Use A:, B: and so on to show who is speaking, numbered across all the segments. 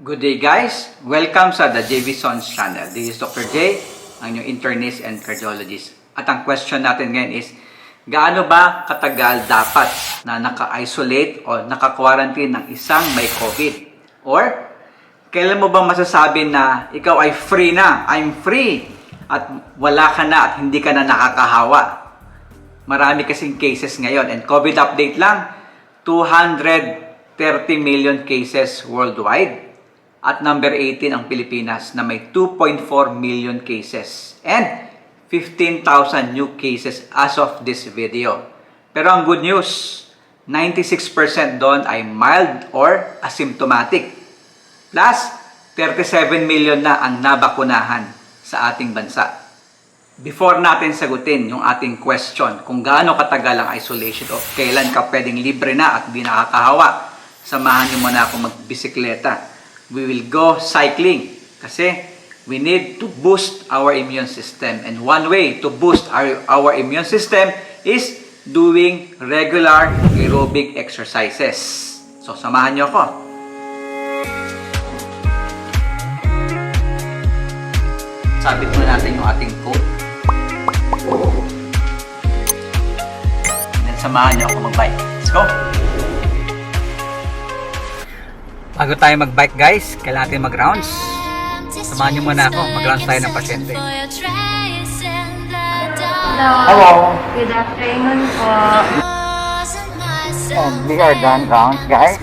A: Good day guys! Welcome sa The JV Sons channel. This is Dr. J, ang inyong internist and cardiologist. At ang question natin ngayon is, gaano ba katagal dapat na naka-isolate o naka-quarantine ng isang may COVID? Or, kailan mo ba masasabi na ikaw ay free na, I'm free, at wala ka na at hindi ka na nakakahawa? Marami kasing cases ngayon. And COVID update lang, 230 million cases worldwide. At number 18 ang Pilipinas na may 2.4 million cases and 15,000 new cases as of this video. Pero ang good news, 96% doon ay mild or asymptomatic. Plus, 37 million na ang nabakunahan sa ating bansa. Before natin sagutin yung ating question kung gaano katagal ang isolation o kailan ka pwedeng libre na at di nakakahawa, samahan niyo muna ako magbisikleta. We will go cycling kasi we need to boost our immune system. And one way to boost our immune system is doing regular aerobic exercises. So, samahan niyo ako. Sabit muna natin yung ating coat. And then, samahan niyo ako mag-bike. Let's go! Bago tayo mag-bike guys, kailangan natin mag-rounds. Samahan niyo muna ako, mag-rounds tayo ng pasyente.
B: Hello. Good afternoon po.
A: And we are done rounds guys.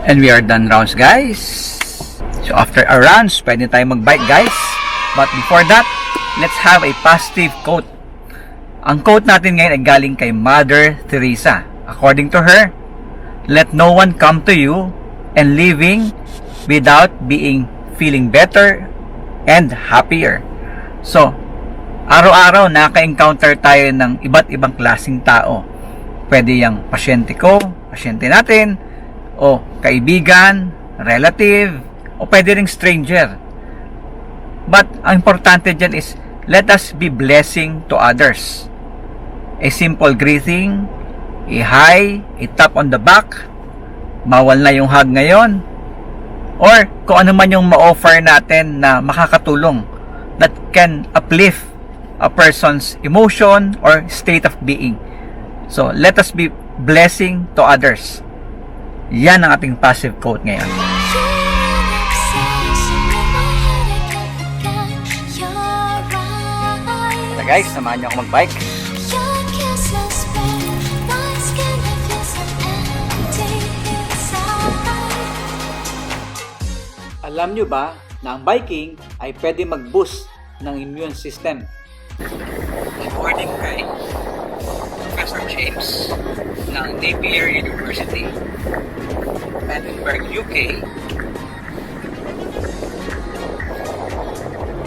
A: And we are done rounds guys. So after our rounds, pwede tayo mag-bike guys. But before that, let's have a positive quote. Ang quote natin ngayon ay galing kay Mother Teresa. According to her, let no one come to you and living without feeling better and happier. So, araw-araw naka-encounter tayo ng iba't ibang klaseng tao. Pwede yung pasyente ko, pasyente natin, o kaibigan, relative, o pwede ring stranger. But, ang importante dyan is, let us be blessing to others. A simple greeting, a hi, a tap on the back, bawal na yung hug ngayon, or kung ano man yung ma-offer natin na makakatulong that can uplift a person's emotion or state of being. So, let us be blessing to others. Yan ang ating passive quote ngayon. So guys, samahan niyo ako mag-bike. Alam nyo ba na ang biking ay pwede mag-boost ng immune system? According kay Professor James ng Napier University, Edinburgh, UK,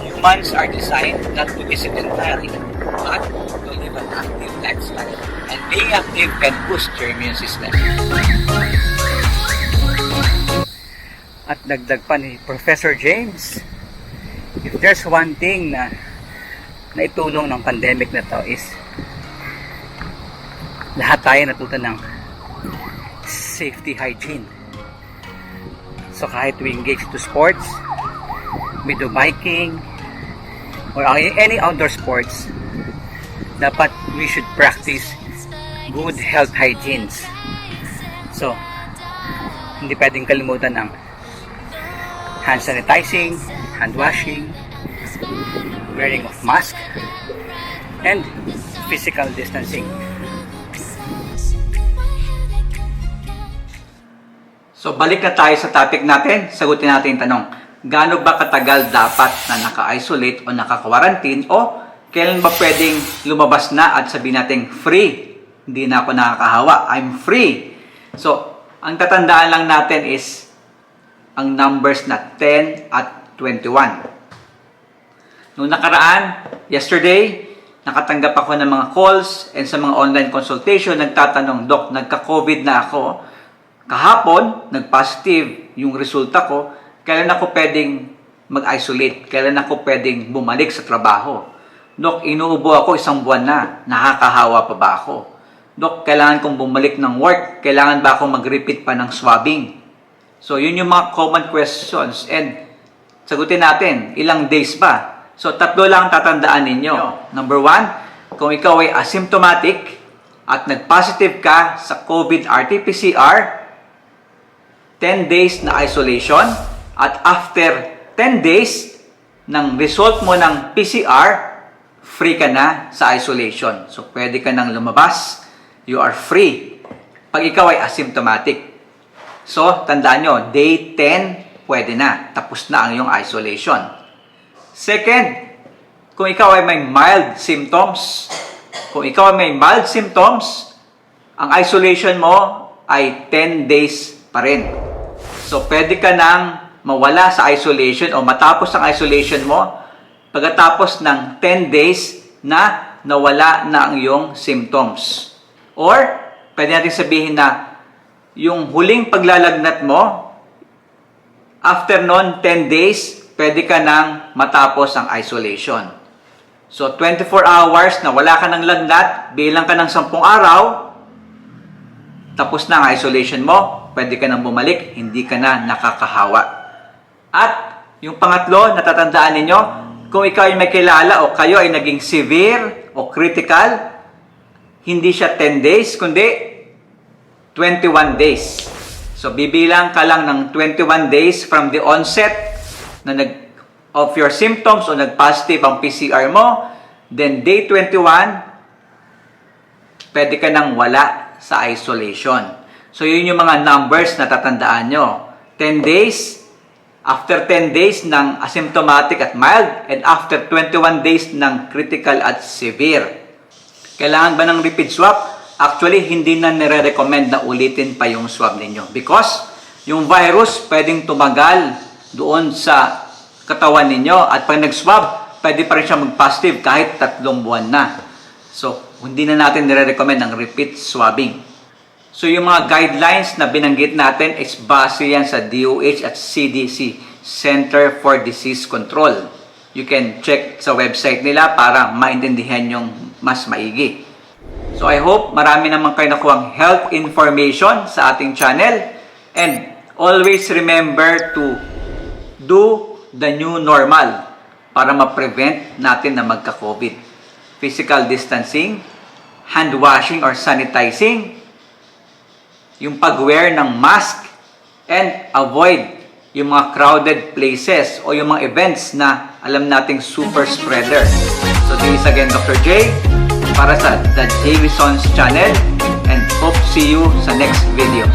A: humans are designed not to be sedentary, but to live an active lifestyle. And being active can boost your immune system. At dagdag pa ni Professor James, if there's one thing na naitulong ng pandemic na to is lahat tayo natuto ng safety hygiene. So kahit we engage to sports, we do biking, or any outdoor sports, dapat we should practice good health hygienes. So, hindi pwedeng kalimutan ang hand sanitizing, hand washing, wearing of mask, and physical distancing. So balik na tayo sa topic natin. Sagutin natin yung tanong, gaano ba katagal dapat na naka-isolate o naka-quarantine o kailan ba pwedeng lumabas na at sabihin natin free? Hindi na ako nakakahawa, I'm free. So, ang tatandaan lang natin is ang numbers na 10 at 21. Noong nakaraan, yesterday, nakatanggap ako ng mga calls and sa mga online consultation, nagtatanong, Dok, nagka-COVID na ako. Kahapon, nag-positive yung resulta ko. Kailan ako pwedeng mag-isolate? Kailan ako pwedeng bumalik sa trabaho? Dok, inuubo ako 1 buwan na. Nakakahawa pa ba ako? Dok, kailangan kong bumalik ng work. Kailangan ba akong mag-repeat pa ng swabbing? So, yun yung mga common questions. And, sagutin natin, ilang days ba? So, 3 lang tatandaan ninyo. Number 1, kung ikaw ay asymptomatic at nag-positive ka sa COVID RT-PCR, 10 days na isolation. At after 10 days ng result mo ng PCR, free ka na sa isolation. So, pwede ka nang lumabas. You are free. Pag ikaw ay asymptomatic. So, tandaan nyo, day 10, pwede na. Tapos na ang iyong isolation. Second, kung ikaw ay may mild symptoms, ang isolation mo ay 10 days pa rin. So, pwede ka nang mawala sa isolation o matapos ang isolation mo pagkatapos ng 10 days na nawala na ang iyong symptoms. Or, pwede natin sabihin na yung huling paglalagnat mo, after nun, 10 days, pwede ka nang matapos ang isolation. So, 24 hours na wala ka ng lagnat, bilang ka ng 10 araw, tapos na ang isolation mo, pwede ka nang bumalik, hindi ka na nakakahawa. At, yung pangatlo, natatandaan ninyo, kung ikaw ay may kilala o kayo ay naging severe o critical, hindi siya 10 days, kundi 21 days. So, bibilang ka lang ng 21 days from the onset of your symptoms o nag-positive ang PCR mo. Then, day 21, pwede ka nang wala sa isolation. So, yun yung mga numbers na tatandaan nyo. 10 days, after 10 days ng asymptomatic at mild, and after 21 days ng critical at severe. Kailangan ba ng repeat swab? Actually, hindi na nire-recommend na ulitin pa yung swab ninyo. Because, yung virus pwedeng tumagal doon sa katawan ninyo. At pag nag-swab, pwede pa rin siya mag-positive kahit 3 buwan na. So, hindi na natin nire-recommend ng repeat swabbing. So, yung mga guidelines na binanggit natin is base yan sa DOH at CDC, Center for Disease Control. You can check sa website nila para maintindihan yung mas maigi. So, I hope marami naman kayo nakuhang health information sa ating channel. And always remember to do the new normal para ma-prevent natin na magka-COVID. Physical distancing, hand washing or sanitizing, yung pag-wear ng mask, and avoid yung mga crowded places o yung mga events na alam nating super spreader. So, this is again Dr. J para sa The J. V. Sons channel, and hope to see you sa next video.